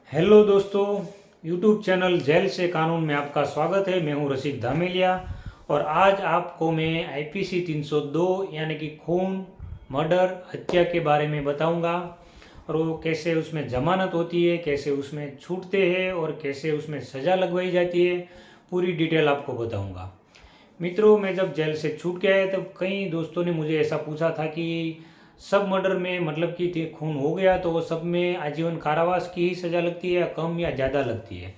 Hello दोस्तों, YouTube channel jail से कानून में आपका स्वागत है। मैं हूं रसिक धामेलिया और आज आपको मैं आईपीसी 302 यानी कि खून, मर्डर, हत्या के बारे में बताऊंगा और वो कैसे उसमें जमानत होती है, कैसे उसमें छूटते हैं और कैसे उसमें सज़ा लगवाई जाती है। पूरी डिटेल आपको बताऊंगा। मित्रों, मैं जब जेल से छूट के आया तब कई दोस्तों ने मुझे ऐसा पूछा था कि सब मर्डर में मतलब कि खून हो गया तो वो सब में आजीवन कारावास की ही सज़ा लगती है या कम या ज़्यादा लगती है।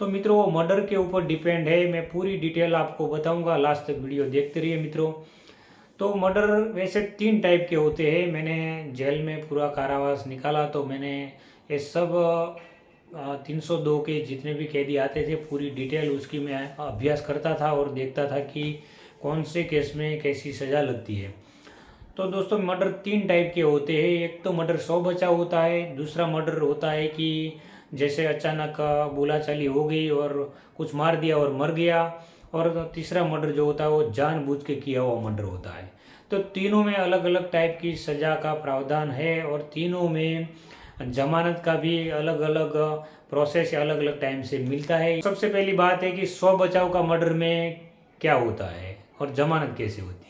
तो मित्रों, वो मर्डर के ऊपर डिपेंड है। मैं पूरी डिटेल आपको बताऊंगा, लास्ट तक वीडियो देखते रहिए मित्रों। तो मर्डर वैसे 3 टाइप के होते हैं। मैंने जेल में पूरा कारावास निकाला तो मैंने ये सब 302 के जितने भी कैदी आते थे पूरी डिटेल उसकी मैं अभ्यास करता था और देखता था कि कौन से केस में कैसी सज़ा लगती है। तो दोस्तों, मर्डर 3 टाइप के होते हैं। एक तो मर्डर 100 बचाव होता है। दूसरा मर्डर होता है कि जैसे अचानक बोलाचाली हो गई और कुछ मार दिया और मर गया। और तीसरा मर्डर जो होता है वो जानबूझ के किया हुआ मर्डर होता है। तो तीनों में अलग अलग टाइप की सज़ा का प्रावधान है और तीनों में जमानत का भी अलग अलग प्रोसेस अलग अलग टाइम से मिलता है। सबसे पहली बात है कि 100 बचाव का मर्डर में क्या होता है और जमानत कैसे होती है।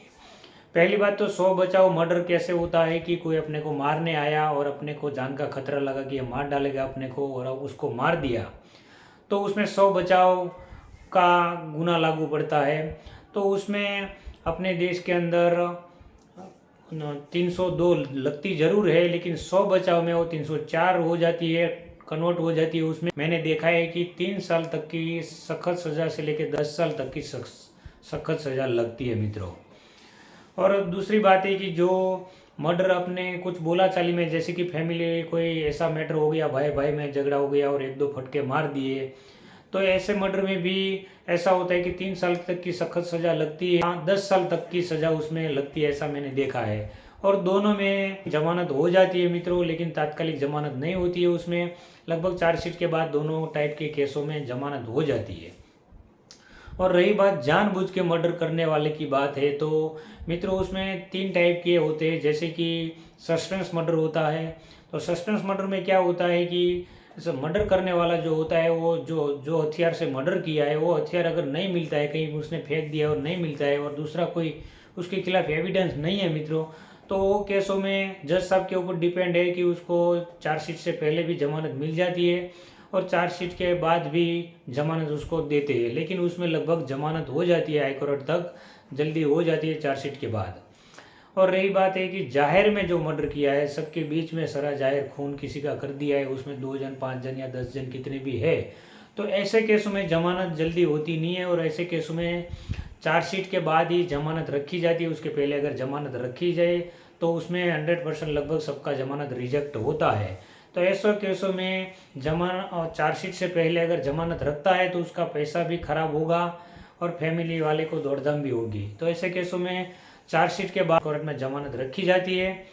पहली बात तो 100 बचाओ मर्डर कैसे होता है कि कोई अपने को मारने आया और अपने को जान का खतरा लगा कि ये मार डालेगा अपने को और उसको मार दिया, तो उसमें 100 बचाव का गुना लागू पड़ता है। तो उसमें अपने देश के अंदर 302 लगती जरूर है, लेकिन 100 बचाव में वो 304 हो जाती है, कन्वर्ट हो जाती है। उसमें मैंने देखा है कि 3 साल तक की सख्त सज़ा से लेकर 10 साल तक की सख्त सज़ा लगती है मित्रों। और दूसरी बात है कि जो मर्डर अपने कुछ बोलाचाली में, जैसे कि फैमिली कोई ऐसा मैटर हो गया, भाई भाई में झगड़ा हो गया और 1-2 फटके मार दिए, तो ऐसे मर्डर में भी ऐसा होता है कि 3 साल तक की सख्त सज़ा लगती है, 10 साल तक की सज़ा उसमें लगती है, ऐसा मैंने देखा है। और दोनों में जमानत हो जाती है मित्रों, लेकिन तात्कालिक जमानत नहीं होती है उसमें। लगभग चार्जशीट के बाद दोनों टाइप के केसों में जमानत हो जाती है। और रही बात जानबूझ के मर्डर करने वाले की बात है, तो मित्रों उसमें 3 टाइप के होते हैं। जैसे कि सस्पेंस मर्डर होता है। तो सस्पेंस मर्डर में क्या होता है कि मर्डर करने वाला जो होता है वो जो जो हथियार से मर्डर किया है वो हथियार अगर नहीं मिलता है, कहीं उसने फेंक दिया और नहीं मिलता है और दूसरा कोई उसके खिलाफ एविडेंस नहीं है मित्रों, तो वो केसों में जज साहब के ऊपर डिपेंड है कि उसको चार्जशीट से पहले भी जमानत मिल जाती है और चार्जशीट के बाद भी जमानत उसको देते हैं, लेकिन उसमें लगभग जमानत हो जाती है, हाईकोर्ट तक जल्दी हो जाती है चार्जशीट के बाद। और रही बात है कि जाहिर में जो मर्डर किया है, सबके बीच में सरा जाहिर खून किसी का कर दिया है, उसमें 2 जन 5 जन या 10 जन कितने भी है, तो ऐसे केसों में जमानत जल्दी होती नहीं है और ऐसे केसों में चार्जशीट के बाद ही जमानत रखी जाती है। उसके पहले अगर जमानत रखी जाए तो उसमें 100% लगभग सबका जमानत रिजेक्ट होता है। तो ऐसे केसों में चार्जशीट से पहले अगर जमानत रखता है तो उसका पैसा भी खराब होगा और फैमिली वाले को दौड़धाम भी होगी। तो ऐसे केसों में चार्जशीट के बाद कोर्ट में जमानत रखी जाती है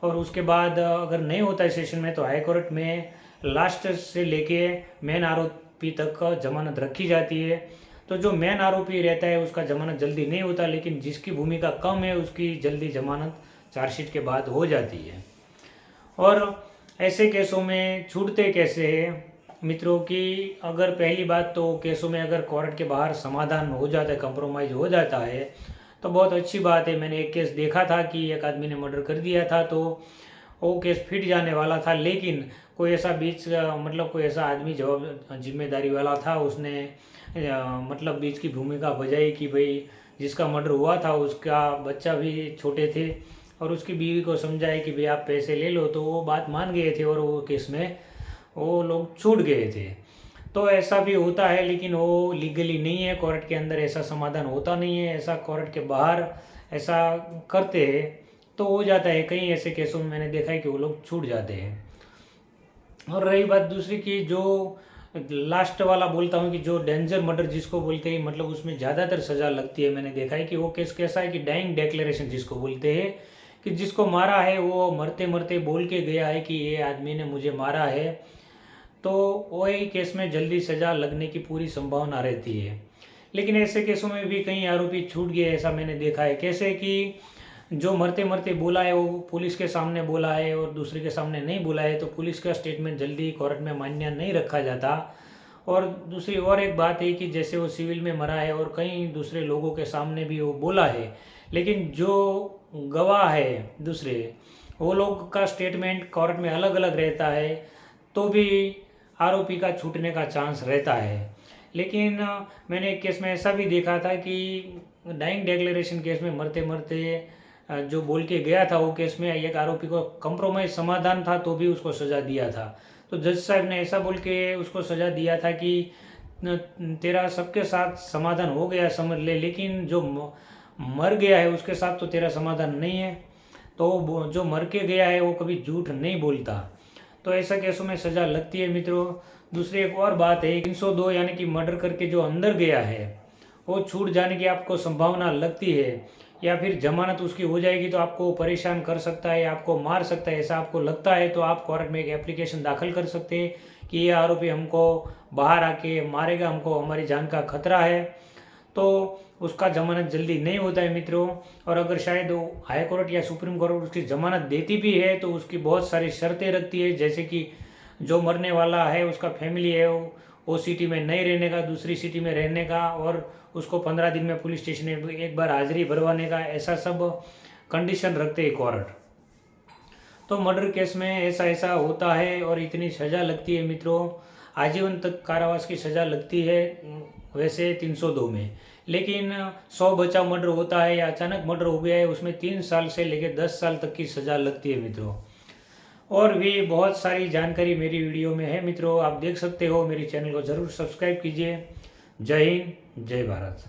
और उसके बाद अगर नहीं होता है सेशन में तो हाई कोर्ट में लास्ट से लेके मेन आरोपी तक जमानत रखी जाती है। तो जो मेन आरोपी रहता है उसका जमानत जल्दी नहीं होता, लेकिन जिसकी भूमिका कम है उसकी जल्दी जमानत चार्जशीट के बाद हो जाती है। और ऐसे केसों में छूटते कैसे हैं मित्रों की, अगर पहली बात तो केसों में अगर कोर्ट के बाहर समाधान हो जाता है, कंप्रोमाइज़ हो जाता है तो बहुत अच्छी बात है। मैंने एक केस देखा था कि एक आदमी ने मर्डर कर दिया था, तो वो केस फिट जाने वाला था, लेकिन कोई ऐसा बीच मतलब कोई ऐसा आदमी जवाब जिम्मेदारी वाला था, उसने मतलब बीच की भूमिका बजाई कि भाई जिसका मर्डर हुआ था उसका बच्चा भी छोटे थे और उसकी बीवी को समझाए कि भाई आप पैसे ले लो, तो वो बात मान गए थे और वो केस में वो लोग छूट गए थे। तो ऐसा भी होता है, लेकिन वो लीगली नहीं है, कोर्ट के अंदर ऐसा समाधान होता नहीं है, ऐसा कोर्ट के बाहर ऐसा करते हैं तो हो जाता है। कई ऐसे केसों में मैंने देखा है कि वो लोग छूट जाते हैं। और रही बात दूसरी की, जो लास्ट वाला बोलता हूँ कि जो डेंजर मर्डर जिसको बोलते हैं, मतलब उसमें ज़्यादातर सज़ा लगती है। मैंने देखा है कि वो केस कैसा है कि डाइंग डेक्लेरेशन जिसको बोलते हैं, कि जिसको मारा है वो मरते मरते बोल के गया है कि ये आदमी ने मुझे मारा है, तो वही केस में जल्दी सज़ा लगने की पूरी संभावना रहती है। लेकिन ऐसे केसों में भी कई आरोपी छूट गए, ऐसा मैंने देखा है। कैसे कि जो मरते मरते बोला है वो पुलिस के सामने बोला है और दूसरे के सामने नहीं बोला है, तो पुलिस का स्टेटमेंट जल्दी कोर्ट में मान्य नहीं रखा जाता। और दूसरी और एक बात है कि जैसे वो सिविल में मरा है और कई दूसरे लोगों के सामने भी वो बोला है, लेकिन जो गवाह है दूसरे, वो लोग का स्टेटमेंट कोर्ट में अलग अलग रहता है, तो भी आरोपी का छूटने का चांस रहता है। लेकिन मैंने एक केस में ऐसा भी देखा था कि डाइंग डिक्लेरेशन केस में मरते मरते जो बोल के गया था, वो केस में एक आरोपी को कंप्रोमाइज समाधान था तो भी उसको सज़ा दिया था। तो जज साहब ने ऐसा बोल के उसको सज़ा दिया था कि तेरा सबके साथ समाधान हो गया समझ ले, लेकिन जो मर गया है उसके साथ तो तेरा समाधान नहीं है। तो जो मर के गया है वो कभी झूठ नहीं बोलता। तो ऐसा केसों में सज़ा लगती है मित्रों। दूसरी एक और बात है, 302 यानी कि मर्डर करके जो अंदर गया है वो छूट जाने की आपको संभावना लगती है, या फिर जमानत उसकी हो जाएगी तो आपको परेशान कर सकता है, आपको मार सकता है, ऐसा आपको लगता है तो आप कोर्ट में एक एप्लीकेशन दाखिल कर सकते हैं कि ये आरोपी हमको बाहर आके मारेगा, हमको हमारी जान का खतरा है। तो उसका जमानत जल्दी नहीं होता है मित्रों। और अगर शायद वो हाई कोर्ट या सुप्रीम कोर्ट उसकी जमानत देती भी है तो उसकी बहुत सारी शर्तें रखती है, जैसे कि जो मरने वाला है उसका फैमिली है वो सिटी में नहीं रहने का, दूसरी सिटी में रहने का, और उसको 15 दिन में पुलिस स्टेशन में एक बार हाजिरी भरवाने का, ऐसा सब कंडीशन रखते हैं कोर्ट। तो मर्डर केस में ऐसा ऐसा होता है और इतनी सज़ा लगती है मित्रों, आजीवन तक कारावास की सज़ा लगती है वैसे 302 में। लेकिन 100 बचाव मर्डर होता है या अचानक मर्डर हो गया है, उसमें 3 साल से लेकर 10 साल तक की सज़ा लगती है मित्रों। और भी बहुत सारी जानकारी मेरी वीडियो में है मित्रों, आप देख सकते हो। मेरी चैनल को ज़रूर सब्सक्राइब कीजिए। जय हिंद, जय भारत।